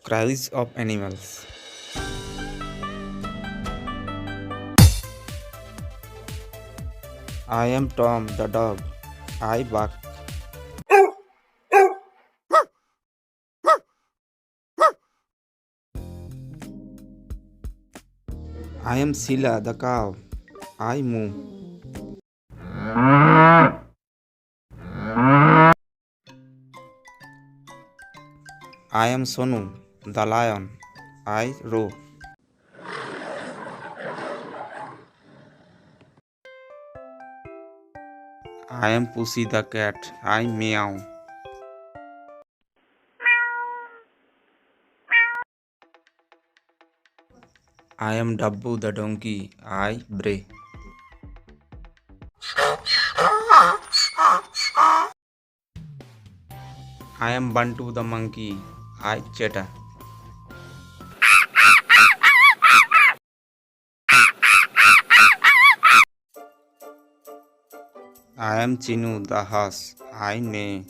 Cries of animals. I am Tom the dog. I bark. I am Sila the cow. I moo. I am Sonu the lion. I roar. I am Pussy the cat. I meow. I am Dabbu the donkey. I bray. I am Bantu the monkey. I chatter. I am Chinu the horse. I neigh.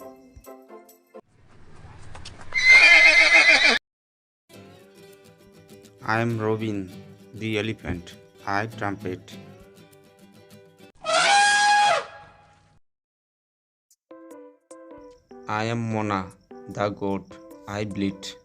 I am Robin the elephant. I trumpet. I am Mona the goat. I bleat.